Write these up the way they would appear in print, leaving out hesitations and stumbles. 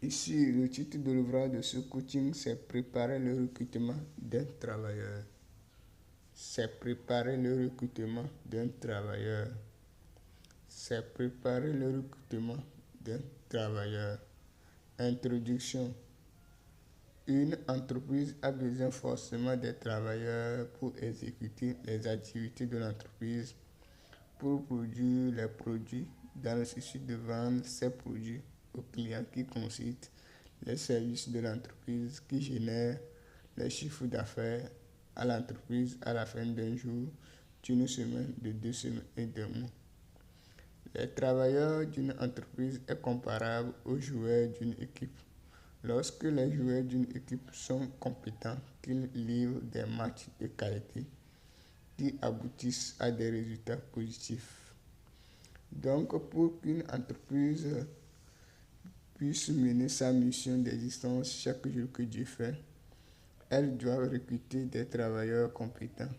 Ici, le titre de l'ouvrage de ce coaching, c'est préparer le recrutement d'un travailleur. C'est préparer le recrutement d'un travailleur. C'est préparer le recrutement d'un travailleur. Introduction. Une entreprise a besoin forcément des travailleurs pour exécuter les activités de l'entreprise, pour produire les produits dans le souci de vendre ces produits aux clients qui consultent les services de l'entreprise qui génèrent les chiffres d'affaires à l'entreprise à la fin d'un jour, d'une semaine, de 2 semaines et de mois. Les travailleurs d'une entreprise est comparable aux joueurs d'une équipe. Lorsque les joueurs d'une équipe sont compétents, qu'ils livrent des matchs de qualité qui aboutissent à des résultats positifs. Donc, pour qu'une entreprise puisse mener sa mission d'existence chaque jour que Dieu fait, elle doit recruter des travailleurs compétents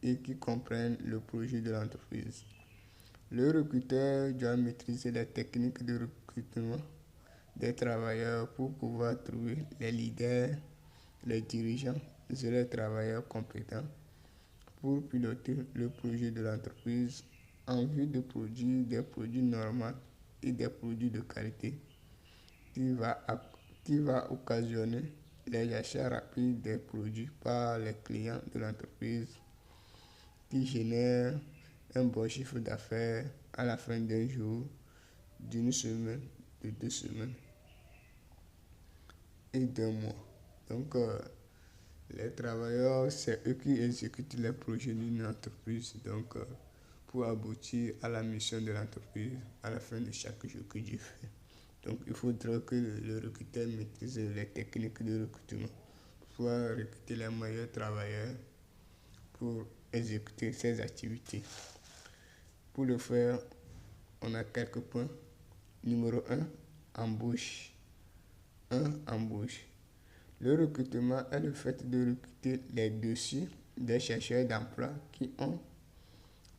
et qui comprennent le projet de l'entreprise. Le recruteur doit maîtriser les techniques de recrutement des travailleurs pour pouvoir trouver les leaders, les dirigeants et les travailleurs compétents pour piloter le projet de l'entreprise en vue de produire des produits normaux et des produits de qualité qui va occasionner les achats rapides des produits par les clients de l'entreprise qui génèrent un bon chiffre d'affaires à la fin d'un jour, d'une semaine, de 2 semaines et d'un mois. Donc, les travailleurs, c'est eux qui exécutent les projets d'une entreprise. Donc, pour aboutir à la mission de l'entreprise à la fin de chaque jour que Dieu fait. Donc, il faudra que le recruteur maîtrise les techniques de recrutement pour pouvoir recruter les meilleurs travailleurs pour exécuter ces activités. Pour le faire, on a quelques points. Numéro 1, embauche. Embauche. Le recrutement est le fait de recruter les dossiers des chercheurs d'emploi qui ont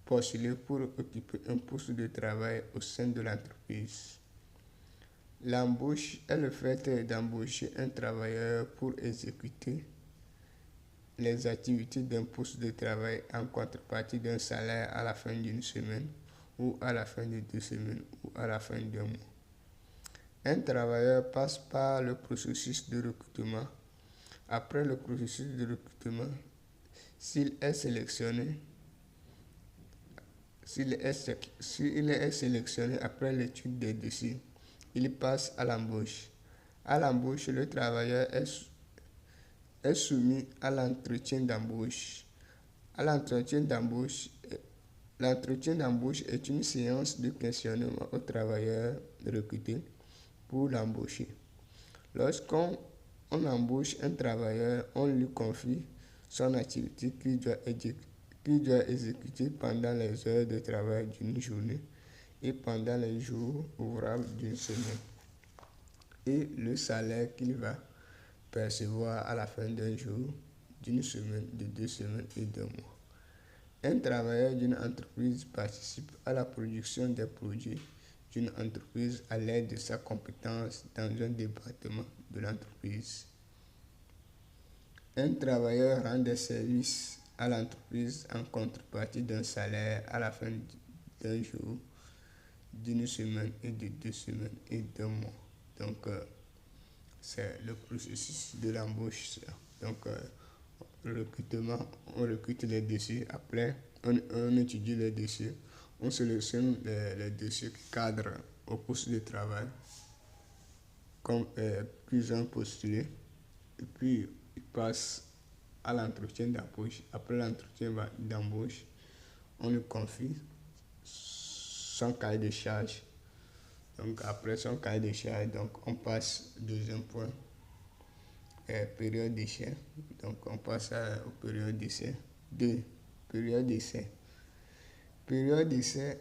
postulé pour occuper un poste de travail au sein de l'entreprise. L'embauche est le fait d'embaucher un travailleur pour exécuter les activités d'un poste de travail en contrepartie d'un salaire à la fin d'une semaine ou à la fin de 2 semaines ou à la fin d'un mois. Un travailleur passe par le processus de recrutement. Après le processus de recrutement, s'il est sélectionné après l'étude des dossiers, il passe à l'embauche. À l'embauche, le travailleur est soumis à l'entretien d'embauche. L'entretien d'embauche est une séance de questionnement au travailleur recruté pour l'embaucher. Lorsqu'on embauche un travailleur, on lui confie son activité qu'il doit exécuter pendant les heures de travail d'une journée et pendant les jours ouvrables d'une semaine, et le salaire qu'il va percevoir à la fin d'un jour, d'une semaine, de 2 semaines et d'un mois. Un travailleur d'une entreprise participe à la production des produits d'une entreprise à l'aide de sa compétence dans un département de l'entreprise. Un travailleur rend des services à l'entreprise en contrepartie d'un salaire à la fin d'un jour, d'une semaine et de 2 semaines et d'un mois. Donc, c'est le processus de l'embauche. Donc, le recrutement, on recrute les dossiers. Après, on étudie les dossiers. On sélectionne les dossiers qui cadrent au poste de travail, comme qu'ils ont postulé. Et puis, ils passent à l'entretien d'embauche. Après l'entretien d'embauche, on lui confie son cahier de charge. Donc, après son cahier de charge, donc, on passe au deuxième point. Période d'essai. Donc, on passe aux périodes d'essai. 2. Période d'essai. Période d'essai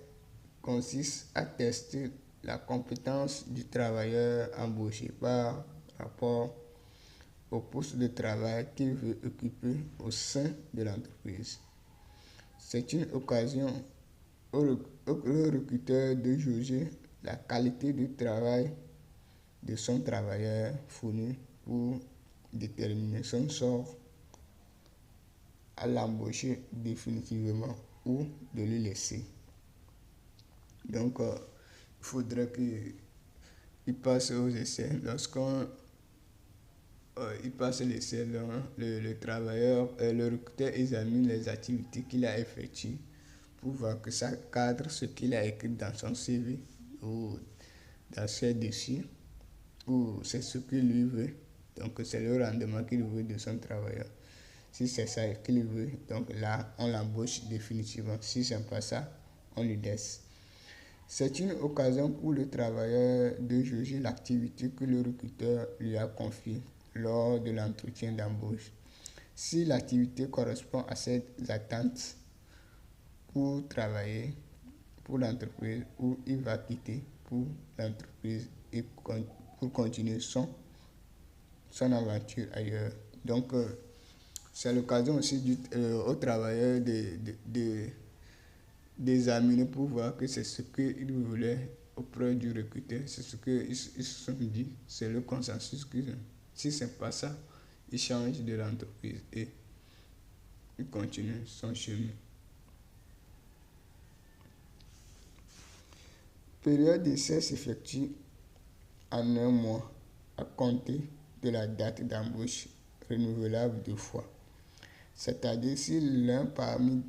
consiste à tester la compétence du travailleur embauché par rapport au poste de travail qu'il veut occuper au sein de l'entreprise. C'est une occasion au recruteur de juger la qualité du travail de son travailleur fourni pour déterminer son sort, à l'embaucher définitivement ou de le laisser. Donc, il faudrait qu'il passe aux essais. Lorsqu'on il passe l'essai, le travailleur, le recruteur examine les activités qu'il a effectuées pour voir que ça cadre ce qu'il a écrit dans son CV ou dans ses dossiers, ou c'est ce qu'il lui veut. Donc, c'est le rendement qu'il veut de son travailleur. Si c'est ça qu'il veut, donc là, on l'embauche définitivement. Si ce n'est pas ça, on lui laisse. C'est une occasion pour le travailleur de juger l'activité que le recruteur lui a confiée lors de l'entretien d'embauche. Si l'activité correspond à ses attentes pour travailler pour l'entreprise, ou il va quitter pour l'entreprise et pour continuer son aventure ailleurs. Donc, c'est l'occasion aussi aux travailleurs d'examiner pour voir que c'est ce qu'ils voulaient auprès du recruteur, c'est ce qu'ils se sont dit, c'est le consensus qu'ils ont. Si ce n'est pas ça, ils changent de l'entreprise et il continue son chemin. Période d'essai s'effectue en 1 mois à compter de la date d'embauche, renouvelable 2 fois. C'est-à-dire si l'un parmi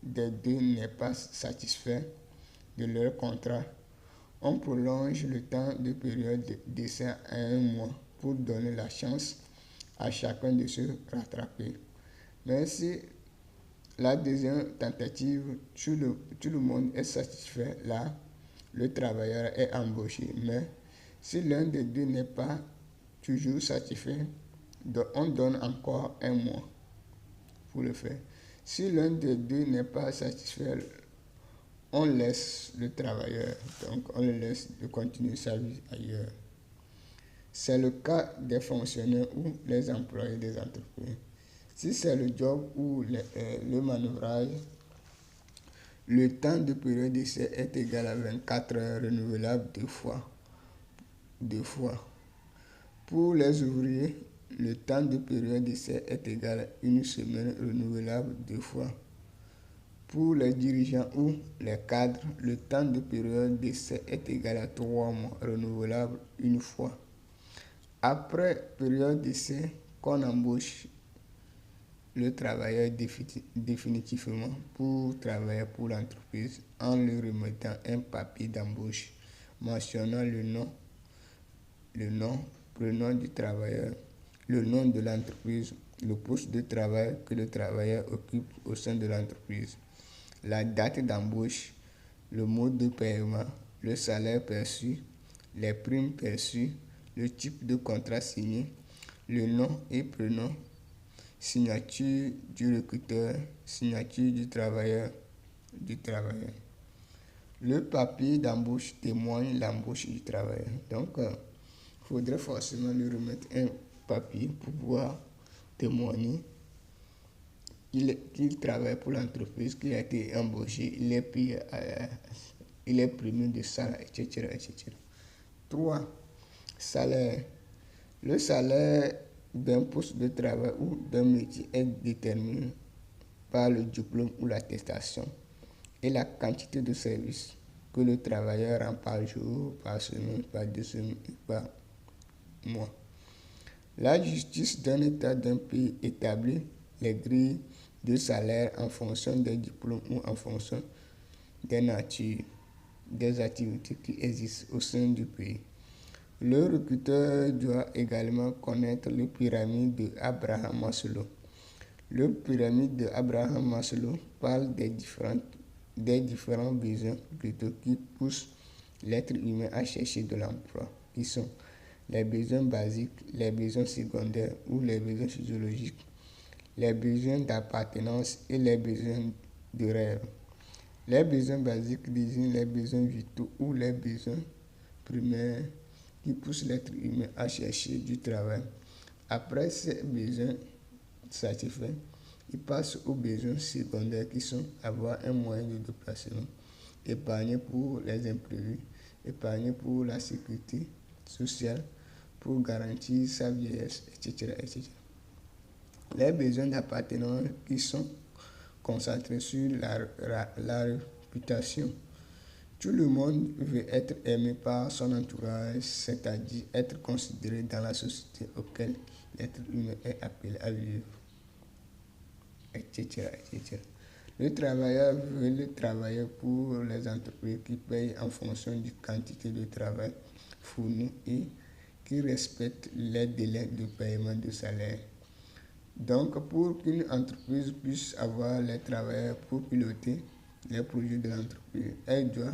des deux n'est pas satisfait de leur contrat, on prolonge le temps de période d'essai à 1 mois pour donner la chance à chacun de se rattraper. Mais si la deuxième tentative, tout le monde est satisfait, là, le travailleur est embauché. Mais si l'un des deux n'est pas toujours satisfait, on donne encore 1 mois pour le faire. Si l'un des deux n'est pas satisfait, on laisse le travailleur, donc on le laisse de continuer sa vie ailleurs. C'est le cas des fonctionnaires ou les employés des entreprises. Si c'est le job ou le manœuvrage, le temps de période d'essai est égal à 24 heures, renouvelable 2 fois. Pour les ouvriers, le temps de période d'essai est égal à 1 semaine, renouvelable 2 fois. Pour les dirigeants ou les cadres, le temps de période d'essai est égal à 3 mois, renouvelable 1 fois. Après période d'essai, qu'on embauche le travailleur définitivement pour travailler pour l'entreprise en lui remettant un papier d'embauche mentionnant le prénom du travailleur, le nom de l'entreprise, le poste de travail que le travailleur occupe au sein de l'entreprise, la date d'embauche, le mode de paiement, le salaire perçu, les primes perçues, le type de contrat signé, le nom et prénom, signature du recruteur, signature du travailleur. Le papier d'embauche témoigne l'embauche du travailleur. Donc, il faudrait forcément lui remettre un papier pour pouvoir témoigner qu'il travaille pour l'entreprise, qu'il a été embauché, il est payé, il est primé de salaire, etc., etc. 3. Salaire. Le salaire d'un poste de travail ou d'un métier est déterminé par le diplôme ou l'attestation et la quantité de services que le travailleur rend par jour, par semaine, par 2 semaines et par mois. La justice d'un État d'un pays établit les grilles de salaire en fonction des diplômes ou en fonction des natures des activités qui existent au sein du pays. Le recruteur doit également connaître le pyramide de Abraham Maslow. Le pyramide de Abraham Maslow parle des différents besoins plutôt qui poussent l'être humain à chercher de l'emploi, qui sont les besoins basiques, les besoins secondaires ou les besoins physiologiques, les besoins d'appartenance et les besoins de rêve. Les besoins basiques désignent les besoins vitaux ou les besoins primaires qui poussent l'être humain à chercher du travail. Après ces besoins satisfaits, il passe aux besoins secondaires qui sont avoir un moyen de déplacement, épargner pour les imprévus, épargner pour la sécurité sociale pour garantir sa vieillesse, etc., etc. Les besoins d'appartenance qui sont concentrés sur la réputation. Tout le monde veut être aimé par son entourage, c'est-à-dire être considéré dans la société auquel l'être humain est appelé à vivre, etc., etc. Le travailleur veut travailler pour les entreprises qui payent en fonction de la quantité de travail fourni et qui respectent les délais de paiement de salaire. Donc, pour qu'une entreprise puisse avoir les travailleurs pour piloter les projets de l'entreprise, elle doit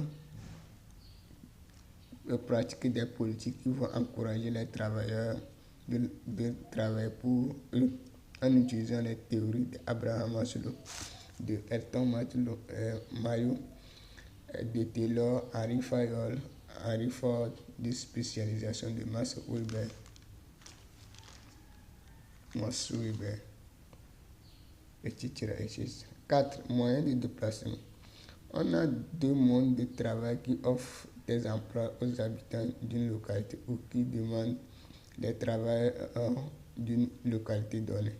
pratiquer des politiques qui vont encourager les travailleurs de travailler pour eux en utilisant les théories d'Abraham Maslow, de Elton Mayo, de Taylor, Henry Fayol, Henry Ford, de spécialisation de Max Weber, etc., etc. 4. Moyens de déplacement. On a 2 modes de travail qui offrent des emplois aux habitants d'une localité ou qui demandent des travailleurs d'une localité donnée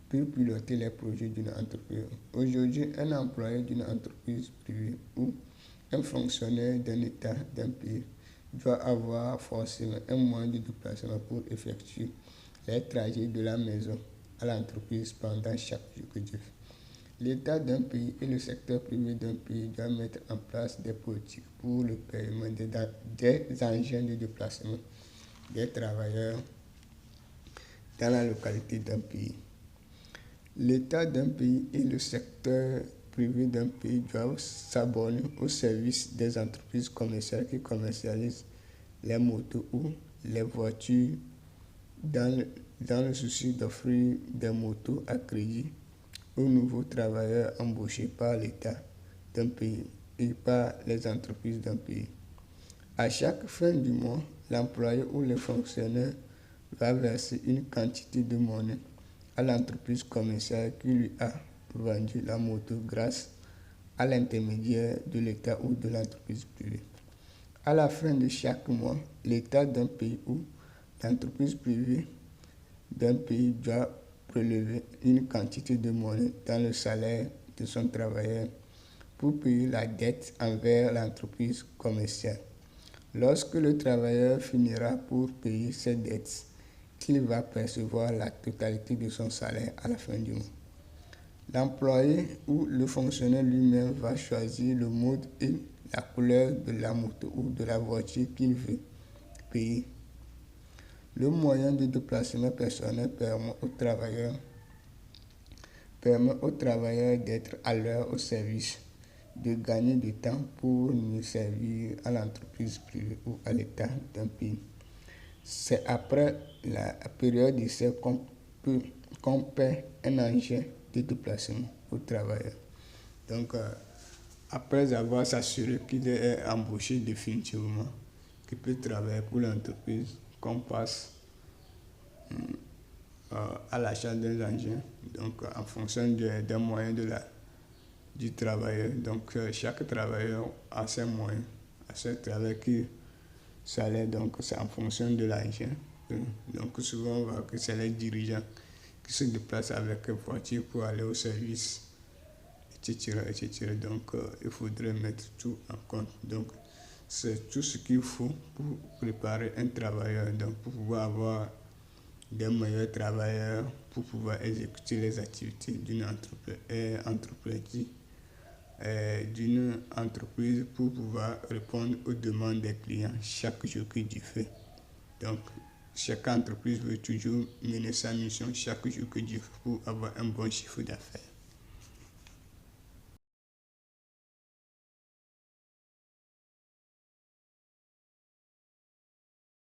pour piloter les projets d'une entreprise. Aujourd'hui, un employé d'une entreprise privée ou un fonctionnaire d'un État d'un pays doit avoir forcément un moyen de déplacement pour effectuer les trajets de la maison à l'entreprise pendant chaque jour que Dieu fait. L'État d'un pays et le secteur privé d'un pays doivent mettre en place des politiques pour le paiement des engins de déplacement des travailleurs dans la localité d'un pays. L'État d'un pays et le secteur privé d'un pays doivent s'abonner au service des entreprises commerciales qui commercialisent les motos ou les voitures dans le souci d'offrir des motos à crédit aux nouveaux travailleurs embauchés par l'État d'un pays et par les entreprises d'un pays. À chaque fin du mois, l'employé ou le fonctionnaire va verser une quantité de monnaie à l'entreprise commerciale qui lui a vendu la moto grâce à l'intermédiaire de l'État ou de l'entreprise privée. À la fin de chaque mois, l'État d'un pays ou l'entreprise privée d'un pays doit prélever une quantité de monnaie dans le salaire de son travailleur pour payer la dette envers l'entreprise commerciale. Lorsque le travailleur finira pour payer ses dettes, il va percevoir la totalité de son salaire à la fin du mois. L'employé ou le fonctionnaire lui-même va choisir le mode et la couleur de la moto ou de la voiture qu'il veut payer. Le moyen de déplacement personnel permet aux travailleurs d'être à l'heure au service, de gagner du temps pour mieux servir à l'entreprise privée ou à l'État d'un pays. C'est après la période d'essai qu'on paie un engin de déplacement aux travailleurs. Donc, après avoir s'assuré qu'il est embauché définitivement, qu'il peut travailler pour l'entreprise, qu'on passe à l'achat des engins, donc en fonction des moyens du travailleur. Donc chaque travailleur a ses moyens, a ses travailleurs qui salaire, donc c'est en fonction de l'engin. Donc souvent on voit que c'est les dirigeants qui se déplacent avec voiture pour aller au service, etc., etc. Donc il faudrait mettre tout en compte. Donc c'est tout ce qu'il faut pour préparer un travailleur, donc pour pouvoir avoir des meilleurs travailleurs pour pouvoir exécuter les activités d'une entreprise pour pouvoir répondre aux demandes des clients chaque jour que Dieu fait. Donc, chaque entreprise veut toujours mener sa mission chaque jour que Dieu fait pour avoir un bon chiffre d'affaires.